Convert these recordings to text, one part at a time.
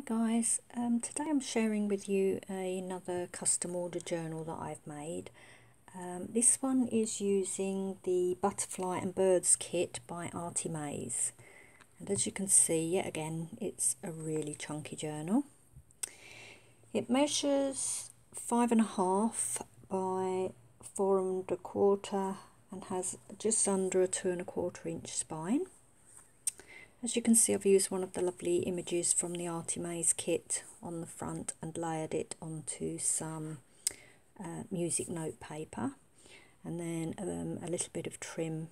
Guys, today I'm sharing with you another custom order journal that I've made. This one is using the Butterfly and Birds kit by ARTYmaze, and as you can see, yet again, it's a really chunky journal. It measures 5.5 by 4.25 and has just under a 2.25 inch spine. As you can see, I've used one of the lovely images from the ARTYmaze kit on the front and layered it onto some music note paper, and then a little bit of trim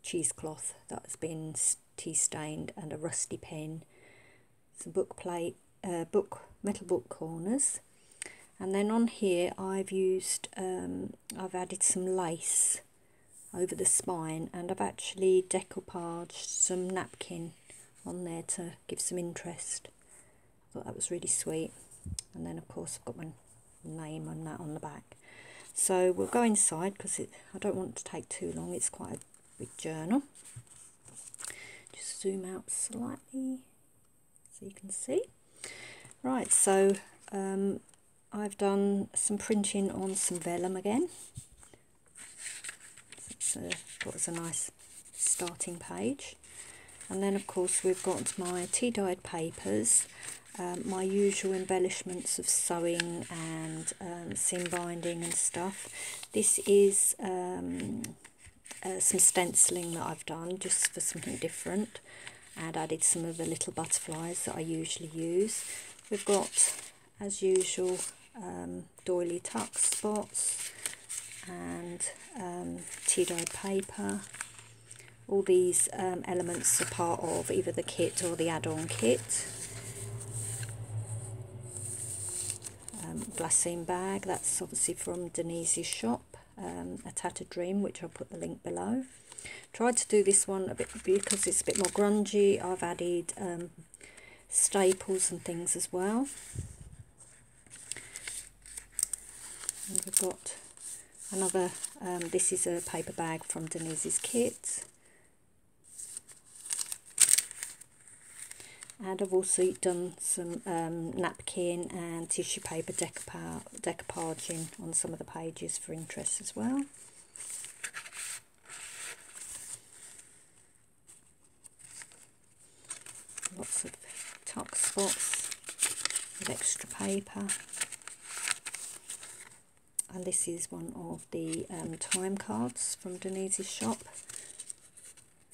cheesecloth that has been tea stained, and a rusty pen, some book plate, metal book corners, and then on here I've added some lace over the spine, and I've actually decoupaged some napkin on there to give some interest. I thought that was really sweet. And then of course I've got my name on that on the back. So we'll go inside because I don't want to take too long. It's quite a big journal. Just zoom out slightly so you can see. Right, so I've done some printing on some vellum again. Got us a nice starting page, and then of course we've got my tea dyed papers, my usual embellishments of sewing and seam binding and stuff. This is some stenciling that I've done just for something different, and added some of the little butterflies that I usually use. We've got, as usual, doily tuck spots and tea dyed paper. All these elements are part of either the kit or the add-on kit. Glassine bag, that's obviously from Denise's shop. A Tattered Dream, which I'll put the link below. Tried to do this one a bit because it's a bit more grungy. I've added staples and things as well. And we've got another, this is a paper bag from Denise's kit, and I've also done some napkin and tissue paper decoupaging on some of the pages for interest as well. Lots of tuck spots with extra paper. And this is one of the time cards from Denise's shop.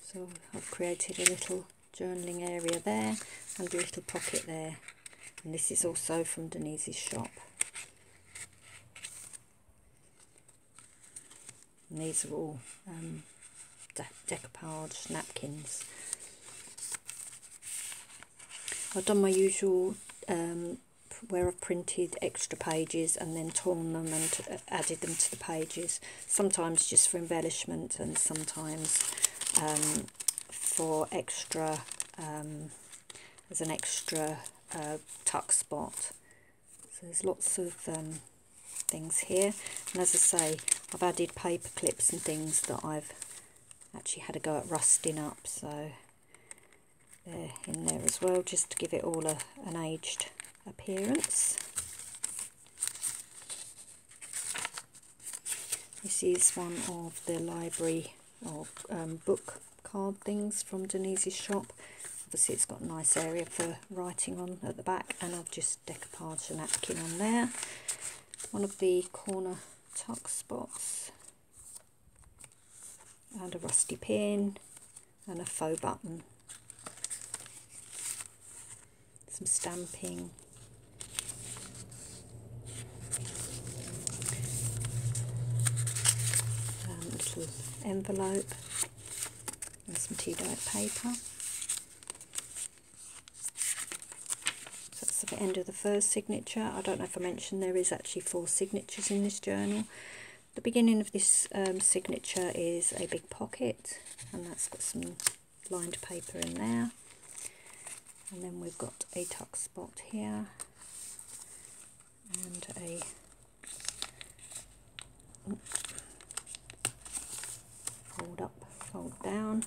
So I've created a little journaling area there and a little pocket there. And this is also from Denise's shop. And these are all decoupage napkins. I've done my usual where I've printed extra pages and then torn them and added them to the pages, sometimes just for embellishment and sometimes for extra, as an extra tuck spot. So there's lots of things here, and as I say, I've added paper clips and things that I've actually had a go at rusting up, so they're in there as well, just to give it all an aged appearance. This is one of the library of book card things from Denise's shop. Obviously it's got a nice area for writing on at the back, and I've just decoupaged a napkin on there. One of the corner tuck spots, and a rusty pin and a faux button. Some stamping. Little envelope and some tea dyed paper. So that's the end of the first signature. I don't know if I mentioned there is actually 4 signatures in this journal. The beginning of this signature is a big pocket, and that's got some lined paper in there. And then we've got a tuck spot here and a fold up, fold down.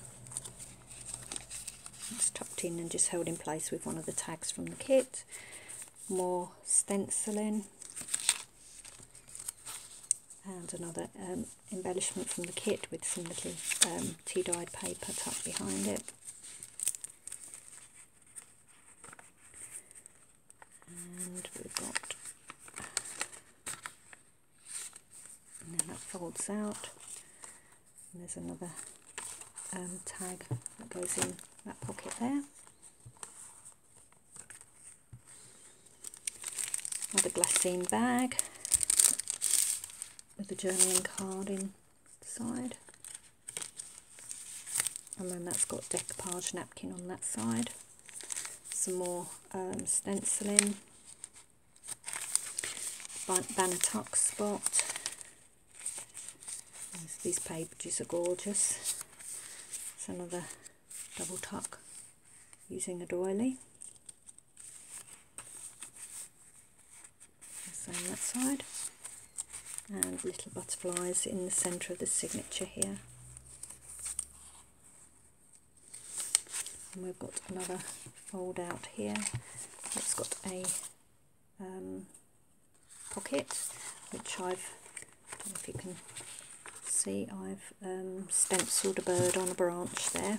It's tucked in and just held in place with one of the tags from the kit. More stenciling. And another embellishment from the kit with some little tea-dyed paper tucked behind it. And we've got, and then that folds out, and there's another tag that goes in that pocket there. Another glassine bag with the journaling card inside, and then that's got decoupage napkin on that side. Some more stenciling, banner tuck spot. These pages are gorgeous. It's another double tuck using a doily. Same that side. And little butterflies in the centre of the signature here. And we've got another fold out here. It's got a pocket, which I don't know if you can see, I've stenciled a bird on a branch there.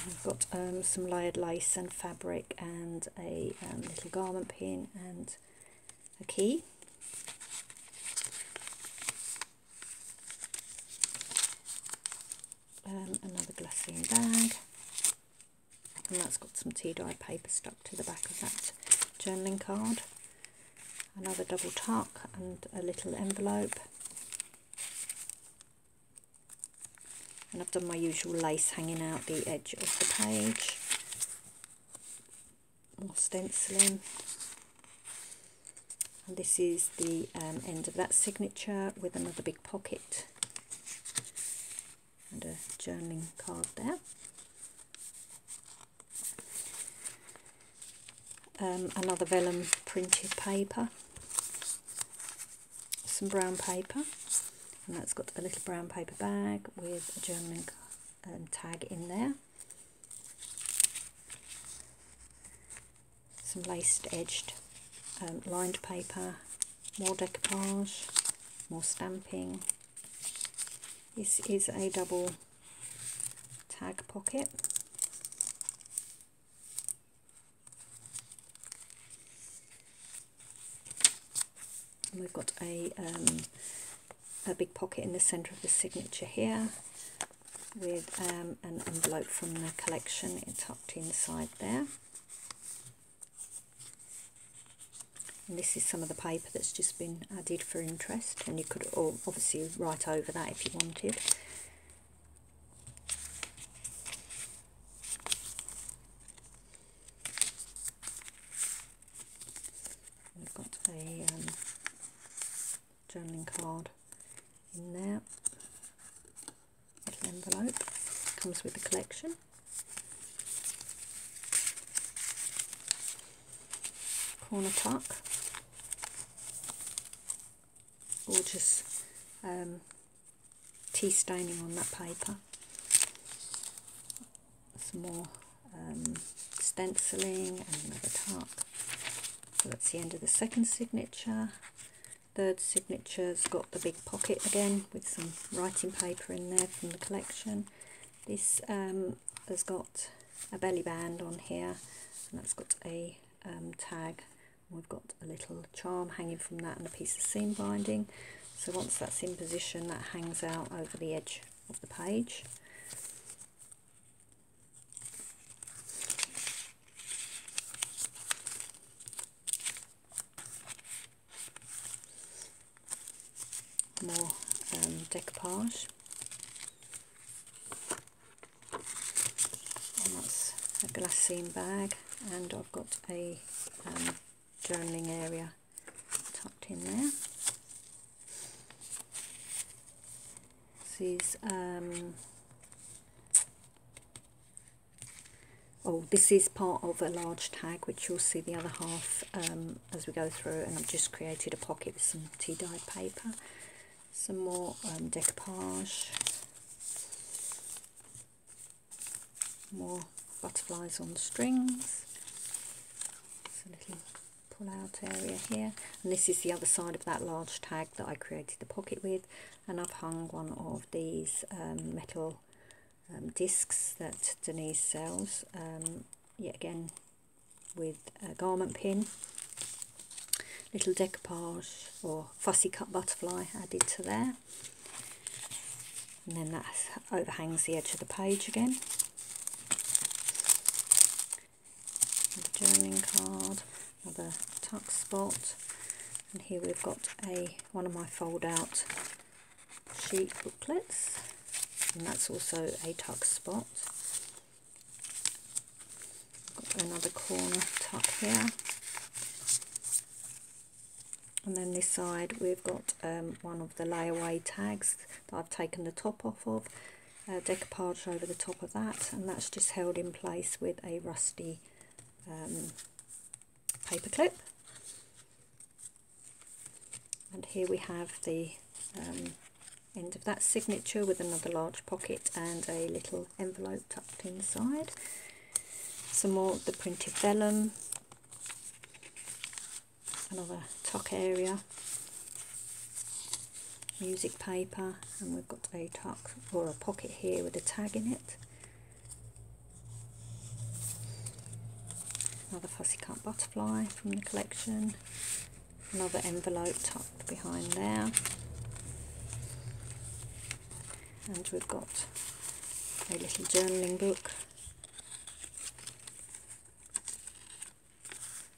I've got some layered lace and fabric and a little garment pin and a key. Another glassine bag, and that's got some tea-dyed paper stuck to the back of that journaling card. Another double tuck and a little envelope. And I've done my usual lace hanging out the edge of the page. More stenciling. And this is the end of that signature with another big pocket and a journaling card there. Another vellum printed paper, some brown paper, and that's got a little brown paper bag with a journaling tag in there. Some laced edged lined paper, more decoupage, more stamping. This is a double tag pocket. And we've got a big pocket in the centre of the signature here with an envelope from the collection tucked inside there. And this is some of the paper that's just been added for interest, and you could obviously write over that if you wanted. We've got a journaling card in there, little envelope, comes with the collection. Corner tuck, gorgeous tea staining on that paper. Some more stenciling and another tuck. So that's the end of the second signature. Third signature's got the big pocket again with some writing paper in there from the collection. This has got a belly band on here, and that's got a tag. We've got a little charm hanging from that and a piece of seam binding. So once that's in position, that hangs out over the edge of the page. More decoupage. And that's a glassine bag, and I've got a journaling area tucked in there. This is oh, this is part of a large tag, which you'll see the other half as we go through, and I've just created a pocket with some tea dyed paper, some more decoupage, more butterflies on strings, it's a little pull out area here, and this is the other side of that large tag that I created the pocket with, and I've hung one of these metal discs that Denise sells, yet again with a garment pin, little decoupage or fussy cut butterfly added to there, and then that overhangs the edge of the page again. Another journaling card, another tuck spot, and here we've got one of my fold out sheet booklets, and that's also a tuck spot. Got another corner tuck here, and then this side we've got one of the layaway tags that I've taken the top off of, decoupage over the top of that, and that's just held in place with a rusty paper clip. And here we have the end of that signature with another large pocket and a little envelope tucked inside. Some more of the printed vellum, another tuck area, music paper, and we've got a tuck or a pocket here with a tag in it. Another fussy cut butterfly from the collection, another envelope tucked behind there, and we've got a little journaling book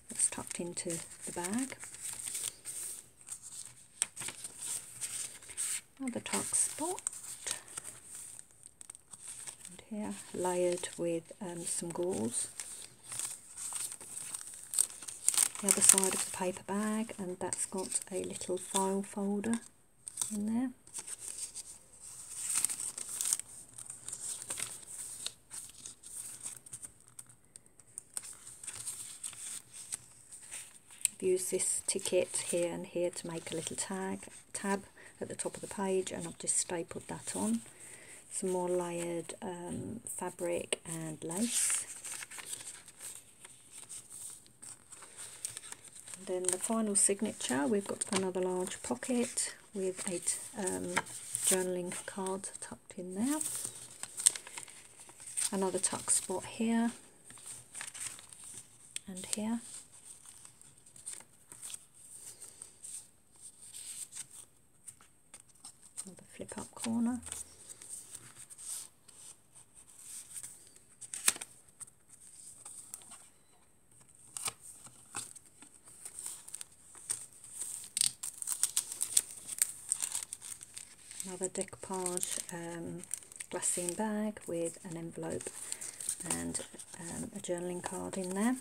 that's tucked into the bag. Another tuck spot, and here layered with some gauze. The other side of the paper bag, and that's got a little file folder in there. I've used this ticket here and here to make a little tab at the top of the page, and I've just stapled that on. Some more layered fabric and lace. And then the final signature, we've got another large pocket with a journaling card tucked in there. Another tuck spot here and here. Another flip up corner. Another decoupage glassine bag with an envelope and a journaling card in there.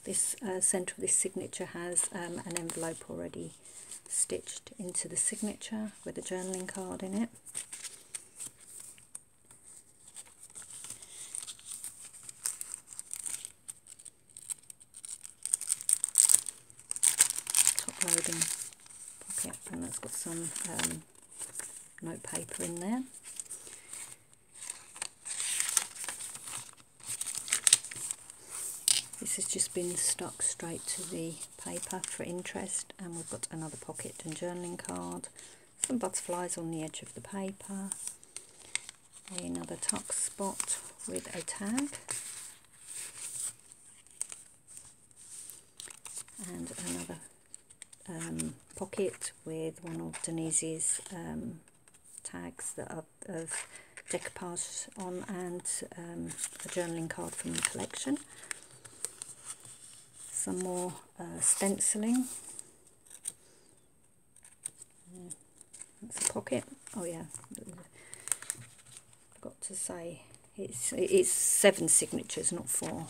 This centre of this signature has an envelope already stitched into the signature with a journaling card in it. Loading pocket, and that's got some note paper in there. This has just been stuck straight to the paper for interest, and we've got another pocket and journaling card, some butterflies on the edge of the paper, another tuck spot with a tag, and another pocket with one of Denise's tags that I've decoupaged on, and a journaling card from the collection. Some more stenciling. That's a pocket. Oh yeah, forgot to say it's 7 signatures, not 4.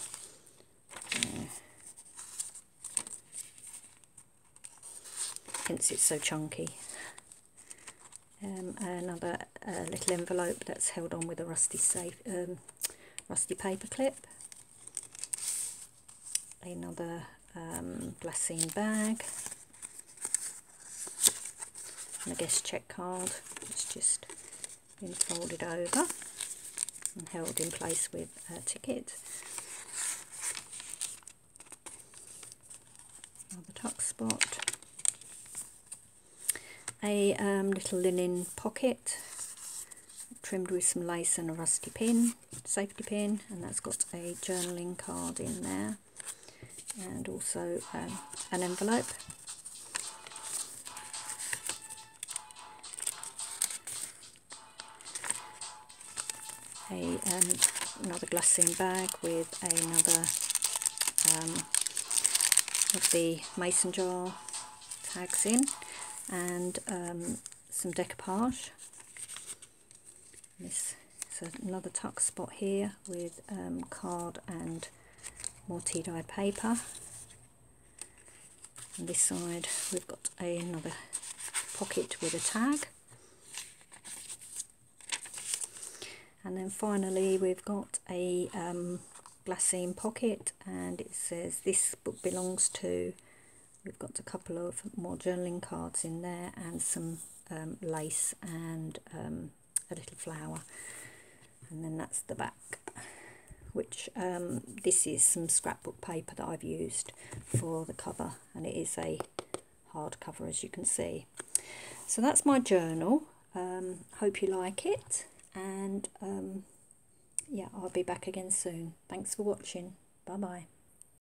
hence it's so chunky. Another little envelope that's held on with a rusty paper clip. Another glassine bag, and a guest check card. It's just been folded over and held in place with a ticket. Another tuck spot. A little linen pocket trimmed with some lace and a rusty pin, safety pin, and that's got a journaling card in there, and also an envelope. Another glassine bag with another of the mason jar tags in, and some decoupage. This is another tuck spot here with card and more tea-dyed paper. On this side we've got another pocket with a tag. And then finally we've got a glassine pocket, and it says this book belongs to. We've got a couple of more journaling cards in there, and some lace and a little flower. And then that's the back, which this is some scrapbook paper that I've used for the cover, and it is a hard cover, as you can see. So that's my journal. Hope you like it, and yeah, I'll be back again soon. Thanks for watching. Bye bye.